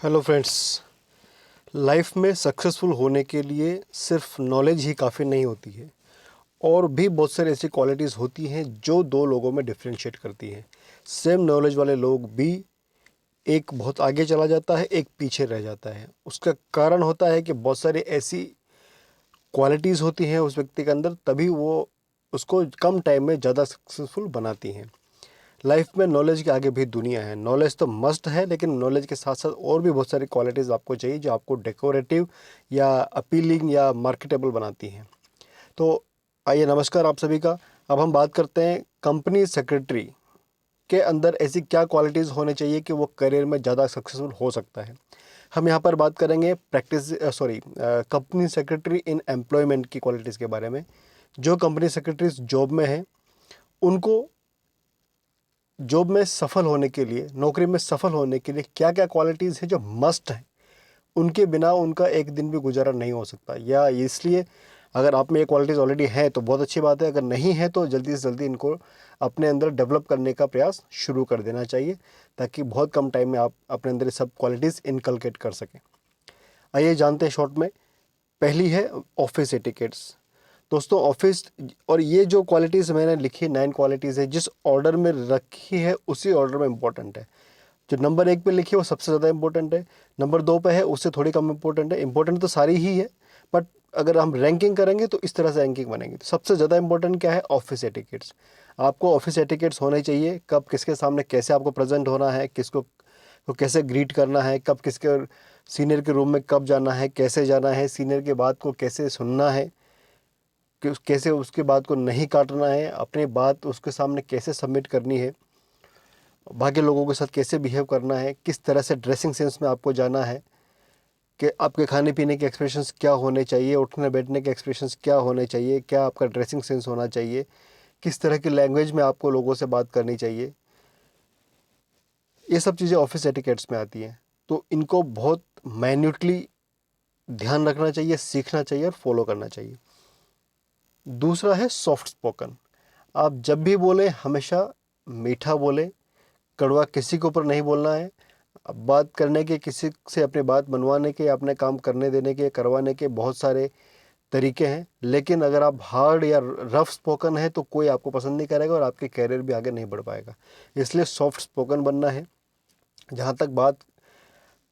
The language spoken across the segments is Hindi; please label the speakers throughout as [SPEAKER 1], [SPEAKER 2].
[SPEAKER 1] Hello friends. लाइफ में सक्सेसफुल होने के लिए सिर्फ नॉलेज ही काफ़ी नहीं होती है और भी बहुत सारी ऐसी क्वालिटीज़ होती हैं जो दो लोगों में डिफरेंशिएट करती हैं। सेम नॉलेज वाले लोग भी एक बहुत आगे चला जाता है, एक पीछे रह जाता है। उसका कारण होता है कि बहुत सारी ऐसी क्वालिटीज़ होती हैं उस व्यक्ति के अंदर, तभी वो उसको कम टाइम में ज़्यादा सक्सेसफुल बनाती हैं। लाइफ में नॉलेज के आगे भी दुनिया है। नॉलेज तो मस्ट है, लेकिन नॉलेज के साथ साथ और भी बहुत सारी क्वालिटीज़ आपको चाहिए जो आपको डेकोरेटिव या अपीलिंग या मार्केटेबल बनाती हैं। तो आइए, नमस्कार आप सभी का। अब हम बात करते हैं कंपनी सेक्रेटरी के अंदर ऐसी क्या क्वालिटीज़ होने चाहिए कि वो करियर में ज़्यादा सक्सेसफुल हो सकता है। हम यहाँ पर बात करेंगे कंपनी सेक्रेटरी इन एम्प्लॉयमेंट की क्वालिटीज़ के बारे में। जो कंपनी सेक्रेटरीज जॉब में हैं, उनको जॉब में सफल होने के लिए, नौकरी में सफल होने के लिए क्या क्या क्वालिटीज़ हैं जो मस्ट हैं। उनके बिना उनका एक दिन भी गुजारा नहीं हो सकता। या इसलिए अगर आप में ये क्वालिटीज़ ऑलरेडी हैं तो बहुत अच्छी बात है, अगर नहीं है तो जल्दी से जल्दी इनको अपने अंदर डेवलप करने का प्रयास शुरू कर देना चाहिए, ताकि बहुत कम टाइम में आप अपने अंदर ये सब क्वालिटीज़ इनकलकेट कर सकें। आइए जानते हैं शॉर्ट में। पहली है ऑफिस एटिकेट्स। दोस्तों, ऑफिस और ये जो क्वालिटीज़ मैंने लिखी 9 क्वालिटीज़ है, जिस ऑर्डर में रखी है उसी ऑर्डर में इंपॉर्टेंट है। जो नंबर 1 पे लिखी है वो सबसे ज़्यादा इंपॉर्टेंट है, नंबर 2 पे है उससे थोड़ी कम इंपॉर्टेंट है। इंपॉर्टेंट तो सारी ही है, बट अगर हम रैंकिंग करेंगे तो इस तरह से रैंकिंग बनेगी। तो सबसे ज़्यादा इंपॉर्टेंट क्या है? Office etiquettes. आपको ऑफिस एटिकेट्स होने चाहिए। कब किसके सामने कैसे आपको प्रेजेंट होना है, किसको को कैसे ग्रीट करना है, कब किसके सीनियर के रूम में कब जाना है, कैसे जाना है, सीनियर के बात को कैसे सुनना है, कि कैसे उसके बात को नहीं काटना है, अपनी बात उसके सामने कैसे सबमिट करनी है, बाकी लोगों के साथ कैसे बिहेव करना है, किस तरह से ड्रेसिंग सेंस में आपको जाना है, कि आपके खाने पीने के एक्सप्रेशंस क्या होने चाहिए, उठने बैठने के एक्सप्रेशंस क्या होने चाहिए, क्या आपका ड्रेसिंग सेंस होना चाहिए, किस तरह की लैंग्वेज में आपको लोगों से बात करनी चाहिए। ये सब चीज़ें ऑफिस एटिकेट्स में आती हैं। तो इनको बहुत माइन्यूटली ध्यान रखना चाहिए, सीखना चाहिए और फॉलो करना चाहिए। दूसरा है सॉफ्ट स्पोकन। आप जब भी बोलें हमेशा मीठा बोलें, कड़वा किसी के ऊपर नहीं बोलना है। अब बात करने के, किसी से अपनी बात मनवाने के, अपने काम करने देने के, करवाने के बहुत सारे तरीके हैं, लेकिन अगर आप हार्ड या रफ स्पोकन है तो कोई आपको पसंद नहीं करेगा और आपके कैरियर भी आगे नहीं बढ़ पाएगा। इसलिए सॉफ्ट स्पोकन बनना है। जहाँ तक बात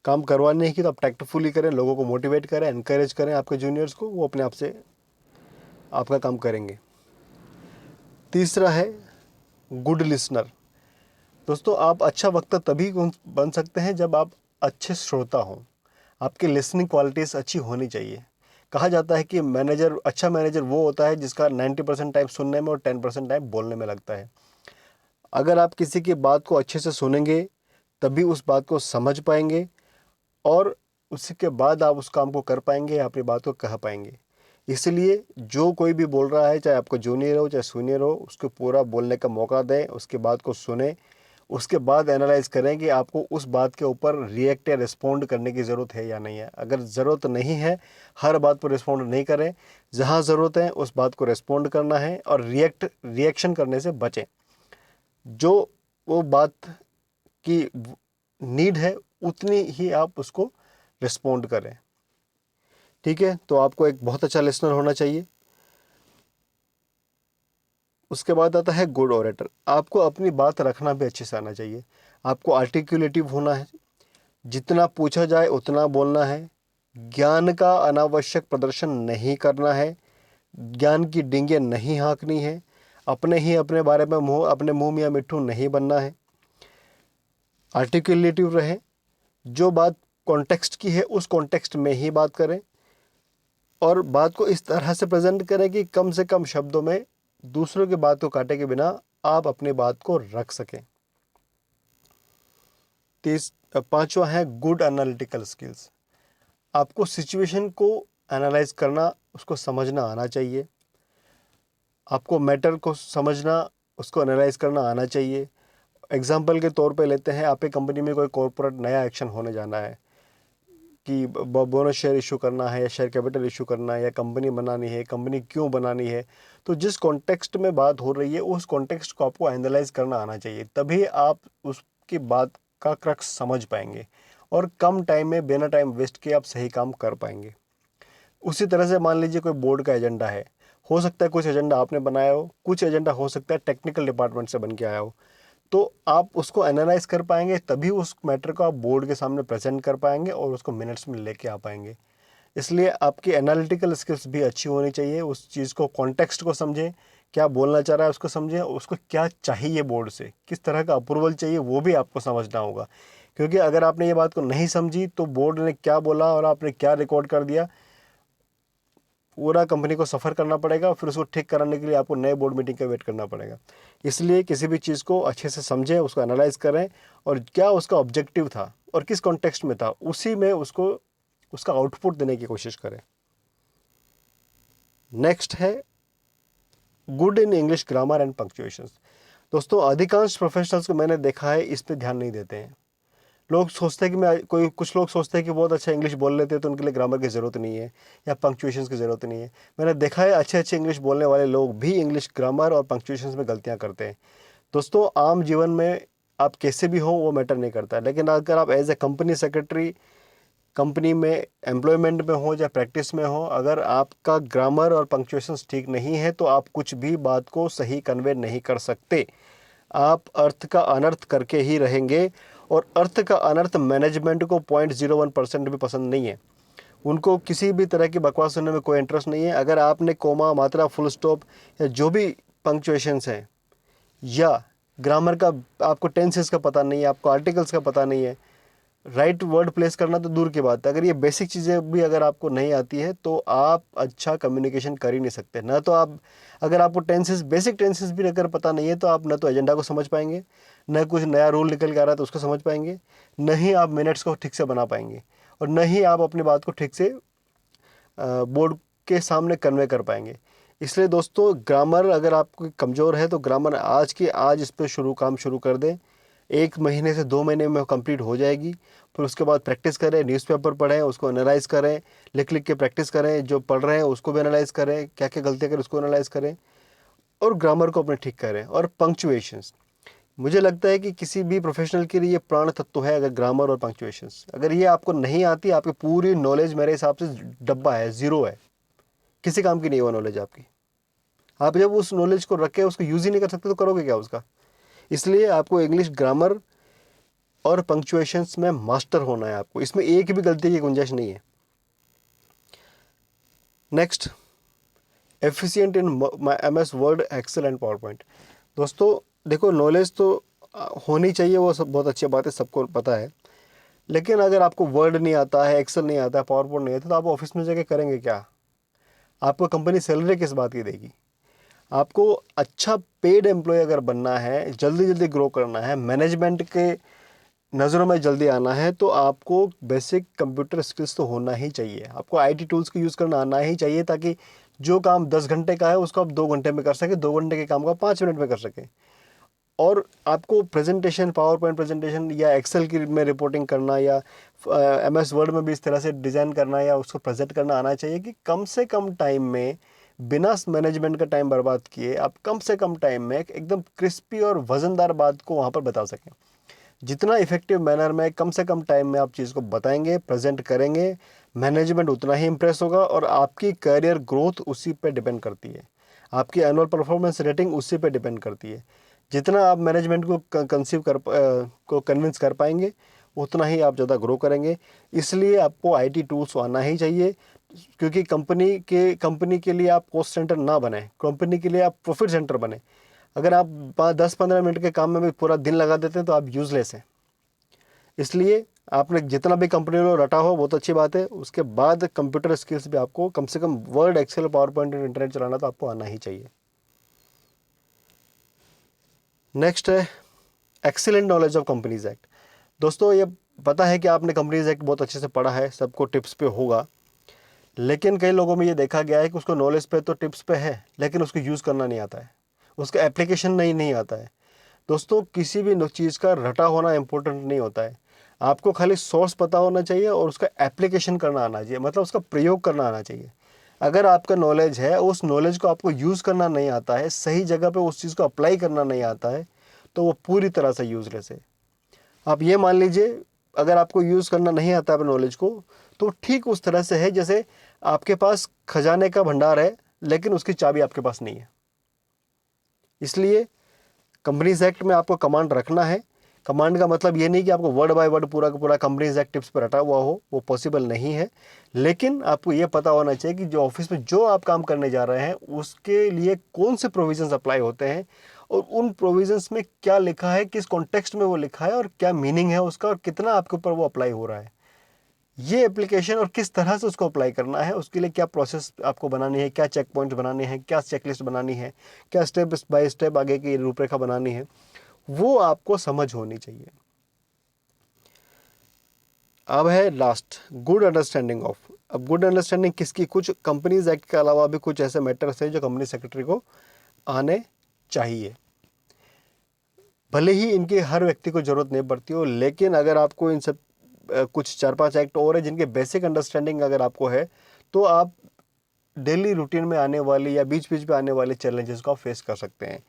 [SPEAKER 1] काम करवाने की, तो आप टैक्टफुली करें, लोगों को मोटिवेट करें, एनकरेज करें आपके जूनियर्स को, वो अपने आप से आपका काम करेंगे। तीसरा है गुड लिसनर। दोस्तों, आप अच्छा वक्ता तभी बन सकते हैं जब आप अच्छे श्रोता हों। आपकी लिसनिंग क्वालिटीज़ अच्छी होनी चाहिए। कहा जाता है कि अच्छा मैनेजर वो होता है जिसका 90% टाइम सुनने में और 10% टाइम बोलने में लगता है। अगर आप किसी की बात को अच्छे से सुनेंगे तभी उस बात को समझ पाएंगे और उसके बाद आप उस काम को कर पाएंगे, अपनी बात को कह पाएंगे। इसलिए जो कोई भी बोल रहा है, चाहे आपको जूनियर हो चाहे सीनियर हो, उसको पूरा बोलने का मौका दें, उसके बात को सुने, उसके बाद एनालाइज करें कि आपको उस बात के ऊपर रिएक्ट या रिस्पॉन्ड करने की ज़रूरत है या नहीं है। अगर ज़रूरत नहीं है, हर बात पर रिस्पॉन्ड नहीं करें। जहाँ ज़रूरत है उस बात को रिस्पॉन्ड करना है और रिएक्शन करने से बचें। जो वो बात की नीड है उतनी ही आप उसको रिस्पॉन्ड करें। ठीक है, तो आपको एक बहुत अच्छा लिसनर होना चाहिए। उसके बाद आता है गुड ओरेटर। आपको अपनी बात रखना भी अच्छे से आना चाहिए। आपको आर्टिकुलेटिव होना है, जितना पूछा जाए उतना बोलना है, ज्ञान का अनावश्यक प्रदर्शन नहीं करना है, ज्ञान की डींगें नहीं हाँकनी है, अपने बारे में अपने मुंह मियाँ मिट्ठू नहीं बनना है। आर्टिकुलेटिव रहें, जो बात कॉन्टेक्स्ट की है उस कॉन्टेक्स्ट में ही बात करें और बात को इस तरह से प्रेजेंट करें कि कम से कम शब्दों में दूसरों की बात को काटे के बिना आप अपनी बात को रख सकें। पांचवा है गुड एनालिटिकल स्किल्स। आपको सिचुएशन को एनालाइज करना, उसको समझना आना चाहिए। आपको मैटर को समझना, उसको एनालाइज करना आना चाहिए। एग्जाम्पल के तौर पे लेते हैं, आपकी कंपनी में कोई कॉर्पोरेट नया एक्शन होने जाना है कि बोनस शेयर इशू करना है या शेयर कैपिटल इशू करना है या कंपनी बनानी है, कंपनी क्यों बनानी है। तो जिस कॉन्टेक्स्ट में बात हो रही है उस कॉन्टेक्स्ट को आपको एनालाइज करना आना चाहिए, तभी आप उसकी बात का क्रक्स समझ पाएंगे और कम टाइम में बिना टाइम वेस्ट किए आप सही काम कर पाएंगे। उसी तरह से मान लीजिए कोई बोर्ड का एजेंडा है, हो सकता है कुछ एजेंडा आपने बनाया हो, कुछ एजेंडा हो सकता है टेक्निकल डिपार्टमेंट से बन के आया हो, तो आप उसको एनालाइज कर पाएंगे, तभी उस मैटर को आप बोर्ड के सामने प्रेजेंट कर पाएंगे और उसको मिनट्स में लेके आ पाएंगे। इसलिए आपकी एनालिटिकल स्किल्स भी अच्छी होनी चाहिए, उस चीज़ को कॉन्टेक्स्ट को समझें, क्या बोलना चाह रहा है उसको समझें, उसको क्या चाहिए बोर्ड से, किस तरह का अप्रूवल चाहिए वो भी आपको समझना होगा। क्योंकि अगर आपने ये बात को नहीं समझी तो बोर्ड ने क्या बोला और आपने क्या रिकॉर्ड कर दिया, पूरा कंपनी को सफ़र करना पड़ेगा, फिर उसको ठीक कराने के लिए आपको नए बोर्ड मीटिंग का वेट करना पड़ेगा। इसलिए किसी भी चीज़ को अच्छे से समझें, उसको एनालाइज करें और क्या उसका ऑब्जेक्टिव था और किस कॉन्टेक्स्ट में था, उसी में उसको उसका आउटपुट देने की कोशिश करें। नेक्स्ट है good in English grammar and punctuations. दोस्तों अधिकांश प्रोफेशनल्स को मैंने देखा है इस पे ध्यान नहीं देते हैं। लोग सोचते हैं कि कुछ लोग सोचते हैं कि बहुत अच्छा इंग्लिश बोल लेते हैं तो उनके लिए ग्रामर की ज़रूरत नहीं है या पंक्चुएशंस की ज़रूरत नहीं है। मैंने देखा है अच्छे अच्छे इंग्लिश बोलने वाले लोग भी इंग्लिश ग्रामर और पंक्चुएशंस में गलतियाँ करते हैं। दोस्तों आम जीवन में आप कैसे भी हो वो मैटर नहीं करता, लेकिन अगर आप as a company secretary company में एम्प्लॉयमेंट में हो या प्रैक्टिस में हो, अगर आपका ग्रामर और पंक्चुएशंस ठीक नहीं है तो आप कुछ भी बात को सही कन्वे नहीं कर सकते। आप अर्थ का अनर्थ करके ही रहेंगे और अर्थ का अनर्थ मैनेजमेंट को 0.01% भी पसंद नहीं है। उनको किसी भी तरह की बकवास सुनने में कोई इंटरेस्ट नहीं है। अगर आपने कोमा, मात्रा, फुल स्टॉप या जो भी पंक्चुएशंस हैं या ग्रामर का आपको टेंसेस का पता नहीं है, आपको आर्टिकल्स का पता नहीं है, राइट वर्ड प्लेस करना तो दूर की बात है, अगर ये बेसिक चीज़ें भी अगर आपको नहीं आती है तो आप अच्छा कम्युनिकेशन कर ही नहीं सकते। ना तो आप, अगर आपको टेंसेस, बेसिक टेंसेस भी अगर पता नहीं है तो आप ना तो एजेंडा को समझ पाएंगे, न कुछ नया रूल निकल के आ रहा है तो उसको समझ पाएंगे, न ही आप मिनट्स को ठीक से बना पाएंगे और न ही आप अपनी बात को ठीक से बोर्ड के सामने कन्वे कर पाएंगे। इसलिए दोस्तों ग्रामर अगर आपको कमज़ोर है तो ग्रामर आज के आज इस पर काम शुरू कर दें। 1 महीने से 2 महीने में कंप्लीट हो जाएगी। फिर उसके बाद प्रैक्टिस करें, न्यूज़पेपर पढ़ें, उसको एनालाइज़ करें, लिख लिख के प्रैक्टिस करें, जो पढ़ रहे हैं उसको भी एनालाइज़ करें, क्या क्या गलतियाँ करें उसको एनालाइज़ करें और ग्रामर को अपने ठीक करें। और पंक्चुएशंस, मुझे लगता है कि किसी भी प्रोफेशनल के लिए ये प्राण तत्व है। अगर ग्रामर और पंक्चुएशंस अगर ये आपको नहीं आती, आपकी पूरी नॉलेज मेरे हिसाब से डब्बा है, ज़ीरो है, किसी काम की नहीं है वो नॉलेज आपकी। आप जब उस नॉलेज को रख के उसको यूज़ ही नहीं कर सकते तो करोगे क्या उसका। इसलिए आपको इंग्लिश ग्रामर और पंक्चुएशंस में मास्टर होना है आपको, इसमें एक भी गलती की गुंजाइश नहीं है। Next, efficient in MS Word, Excel and PowerPoint. दोस्तों देखो नॉलेज तो होनी चाहिए, वो सब बहुत अच्छी बात है, सबको पता है, लेकिन अगर आपको वर्ड नहीं आता है, एक्सेल नहीं आता है, पावर पॉइंट नहीं आता तो आप ऑफिस में जाके करेंगे क्या? आपको कंपनी सैलरी किस बात की देगी? आपको अच्छा पेड एम्प्लॉय अगर बनना है, जल्दी जल्दी ग्रो करना है, मैनेजमेंट के नज़रों में जल्दी आना है तो आपको बेसिक कंप्यूटर स्किल्स तो होना ही चाहिए। आपको IT टूल्स को यूज़ करना आना ही चाहिए ताकि जो काम 10 घंटे का है उसको आप 2 घंटे में कर सकें, 2 घंटे के काम को 5 मिनट में कर सकें। और आपको प्रेजेंटेशन, पावर पॉइंट प्रेजेंटेशन या एक्सेल की में रिपोर्टिंग करना या MS वर्ड में भी इस तरह से डिज़ाइन करना या उसको प्रेजेंट करना आना चाहिए कि कम से कम टाइम में, बिना मैनेजमेंट का टाइम बर्बाद किए, आप कम से कम टाइम में एकदम क्रिस्पी और वज़नदार बात को वहाँ पर बता सकें। जितना इफेक्टिव मैनर में कम से कम टाइम में आप चीज़ को बताएंगे, प्रेजेंट करेंगे, मैनेजमेंट उतना ही इम्प्रेस होगा और आपकी करियर ग्रोथ उसी पे डिपेंड करती है। आपकी एनुअल परफॉर्मेंस रेटिंग उसी पे डिपेंड करती है। जितना आप मैनेजमेंट को को कन्विंस कर पाएंगे उतना ही आप ज़्यादा ग्रो करेंगे। इसलिए आपको IT टूल्स आना ही चाहिए, क्योंकि कंपनी के लिए आप कॉस्ट सेंटर ना बने, कंपनी के लिए आप प्रॉफिट सेंटर बने। अगर आप 10-15 मिनट के काम में भी पूरा दिन लगा देते हैं तो आप यूज़लेस हैं। इसलिए आपने जितना भी कंपनी में रटा हो बहुत अच्छी बात है, उसके बाद कंप्यूटर स्किल्स भी आपको कम से कम वर्ड, एक्सेल, पावर पॉइंट और इंटरनेट चलाना तो आपको आना ही चाहिए। नेक्स्ट है excellent knowledge of companies act. दोस्तों ये पता है कि आपने कंपनीज एक्ट बहुत अच्छे से पढ़ा है, सबको टिप्स पे होगा, लेकिन कई लोगों में ये देखा गया है कि उसको नॉलेज पे तो टिप्स पे है लेकिन उसको यूज़ करना नहीं आता है, उसका एप्लीकेशन नहीं आता है। दोस्तों किसी भी चीज़ का रटा होना इम्पोर्टेंट नहीं होता है, आपको खाली सोर्स पता होना चाहिए और उसका एप्लीकेशन करना आना चाहिए, मतलब उसका प्रयोग करना आना चाहिए। अगर आपका नॉलेज है, उस नॉलेज को आपको यूज़ करना नहीं आता है, सही जगह पे उस चीज़ को अप्लाई करना नहीं आता है, तो वो पूरी तरह से यूज़लेस है। आप ये मान लीजिए अगर आपको यूज़ करना नहीं आता अपने नॉलेज को, तो ठीक उस तरह से है जैसे आपके पास खजाने का भंडार है लेकिन उसकी चाबी आपके पास नहीं है। इसलिए कंपनीज एक्ट में आपको कमांड रखना है। कमांड का मतलब ये नहीं कि आपको वर्ड बाय वर्ड पूरा का पूरा कंपनीज एक्ट टिप्स पर रटा हुआ हो, वो पॉसिबल नहीं है। लेकिन आपको ये पता होना चाहिए कि जो ऑफिस में जो आप काम करने जा रहे हैं उसके लिए कौन से प्रोविजंस अप्लाई होते हैं और उन प्रोविजंस में क्या लिखा है, किस कॉन्टेक्स्ट में वो लिखा है और क्या मीनिंग है उसका और कितना आपके ऊपर वो अप्लाई हो रहा है। ये एप्लीकेशन और किस तरह से उसको अप्लाई करना है, उसके लिए क्या प्रोसेस आपको बनानी है, क्या चेक पॉइंट्स बनाने हैं, क्या चेकलिस्ट बनानी है, क्या स्टेप बाय स्टेप आगे की रूपरेखा बनानी है, वो आपको समझ होनी चाहिए। अब है लास्ट, गुड अंडरस्टैंडिंग ऑफ। अब गुड अंडरस्टैंडिंग किसकी? कुछ कंपनीज एक्ट के अलावा भी कुछ ऐसे मैटर्स हैं जो कंपनी सेक्रेटरी को आने चाहिए। भले ही इनके हर व्यक्ति को जरूरत नहीं पड़ती हो, लेकिन अगर आपको इन सब कुछ 4-5 एक्ट और है जिनके बेसिक अंडरस्टैंडिंग अगर आपको है, तो आप डेली रूटीन में आने वाली या बीच बीच में आने वाले चैलेंजेस को आप फेस कर सकते हैं।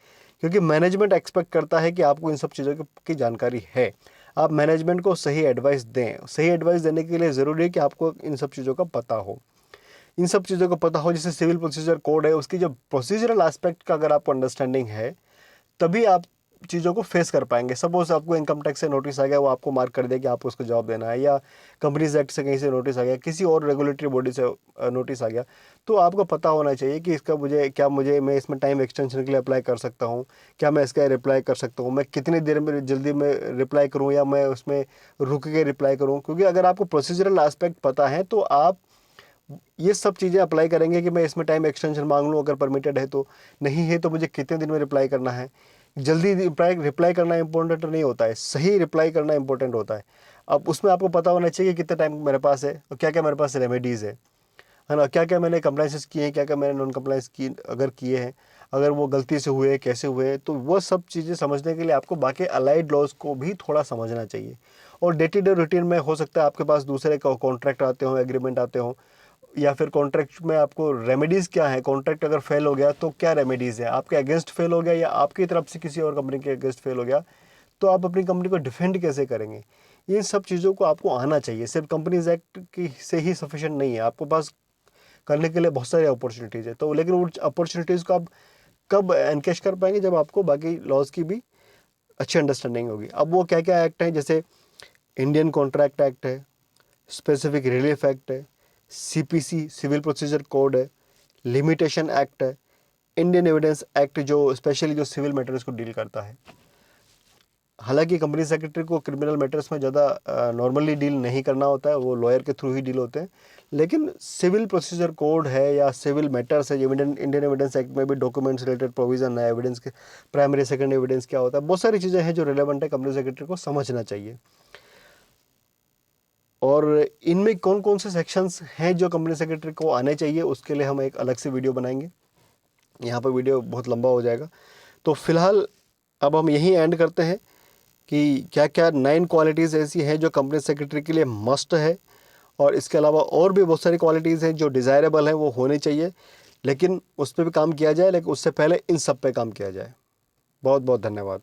[SPEAKER 1] क्योंकि मैनेजमेंट एक्सपेक्ट करता है कि आपको इन सब चीज़ों की जानकारी है, आप मैनेजमेंट को सही एडवाइस दें। सही एडवाइस देने के लिए ज़रूरी है कि आपको इन सब चीज़ों का पता हो। इन सब चीज़ों का पता हो, जैसे सिविल प्रोसीजर कोड है, उसकी जो प्रोसीजरल एस्पेक्ट का अगर आपको अंडरस्टैंडिंग है, तभी आप चीज़ों को फेस कर पाएंगे। सपोज आपको इनकम टैक्स से नोटिस आ गया, वो आपको मार्क कर दिया कि आपको उसको जवाब देना है, या कंपनीज एक्ट से कहीं से नोटिस आ गया, किसी और रेगुलेटरी बॉडी से नोटिस आ गया, तो आपको पता होना चाहिए कि इसका मैं इसमें टाइम एक्सटेंशन के लिए अप्लाई कर सकता हूँ, क्या मैं इसका रिप्लाई कर सकता हूँ, मैं कितनी देर में जल्दी में रिप्लाई करूँ या मैं उसमें रुक के रिप्लाई करूँ। क्योंकि अगर आपको प्रोसीजरल एस्पेक्ट पता है तो आप ये सब चीज़ें अप्लाई करेंगे कि मैं इसमें टाइम एक्सटेंशन मांग लूँ अगर परमिटेड है तो, नहीं है तो मुझे कितने दिन में रिप्लाई करना है। जल्दी रिप्लाई करना इंपॉर्टेंट नहीं होता है, सही रिप्लाई करना इंपॉर्टेंट होता है। अब उसमें आपको पता होना चाहिए कि कितना टाइम मेरे पास है और क्या क्या मेरे पास रेमेडीज़ है ना, क्या क्या मैंने कंप्लाइंसेस किए हैं, क्या क्या मैंने नॉन कंप्लाइंस की अगर किए हैं, अगर वो गलती से हुए, कैसे हुए, तो वो सब चीज़ें समझने के लिए आपको बाकी अलाइड लॉज को भी थोड़ा समझना चाहिए। और डे टू डे रूटीन में हो सकता है आपके पास दूसरे कॉन्ट्रैक्ट आते हों, एग्रीमेंट आते हों, या फिर कॉन्ट्रैक्ट में आपको रेमेडीज़ क्या है, कॉन्ट्रैक्ट अगर फेल हो गया तो क्या रेमेडीज़ है, आपके अगेंस्ट फेल हो गया या आपकी तरफ से किसी और कंपनी के अगेंस्ट फेल हो गया, तो आप अपनी कंपनी को डिफेंड कैसे करेंगे। इन सब चीज़ों को आपको आना चाहिए। सिर्फ कंपनीज एक्ट की से ही सफिशिएंट नहीं है, आपको पास करने के लिए बहुत सारी अपॉर्चुनिटीज़ है। तो लेकिन उन अपॉर्चुनिटीज़ को आप कब एनकैश कर पाएंगे? जब आपको बाकी लॉज की भी अच्छी अंडरस्टैंडिंग होगी। अब वो क्या क्या एक्ट हैं, जैसे इंडियन कॉन्ट्रैक्ट एक्ट है, स्पेसिफिक रिलीफ एक्ट है, सीपीसी सिविल प्रोसीजर कोड है, लिमिटेशन एक्ट है, इंडियन एविडेंस एक्ट जो स्पेशली जो सिविल मैटर्स को डील करता है। हालांकि कंपनी सेक्रेटरी को क्रिमिनल मैटर्स में ज़्यादा नॉर्मली डील नहीं करना होता है, वो लॉयर के थ्रू ही डील होते हैं। लेकिन सिविल प्रोसीजर कोड है या सिविल मैटर्स है, इंडियन एविडेंस एक्ट में भी डॉक्यूमेंट्स रिलेटेड प्रोविजन है, एविडेंस के प्राइमरी सेकंड एविडेंस क्या होता है, बहुत सारी चीज़ें हैं जो रिलेवेंट है, कंपनी सेक्रेटरी को समझना चाहिए। और इनमें कौन कौन से सेक्शंस हैं जो कंपनी सेक्रेटरी को आने चाहिए, उसके लिए हम एक अलग से वीडियो बनाएंगे। यहाँ पर वीडियो बहुत लंबा हो जाएगा, तो फिलहाल अब हम यहीं एंड करते हैं कि क्या क्या 9 क्वालिटीज़ ऐसी हैं जो कंपनी सेक्रेटरी के लिए मस्ट है, और इसके अलावा और भी बहुत सारी क्वालिटीज़ हैं जो डिज़ायरेबल हैं, वो होनी चाहिए, लेकिन उस पर भी काम किया जाए, लेकिन उससे पहले इन सब पे काम किया जाए। बहुत बहुत धन्यवाद।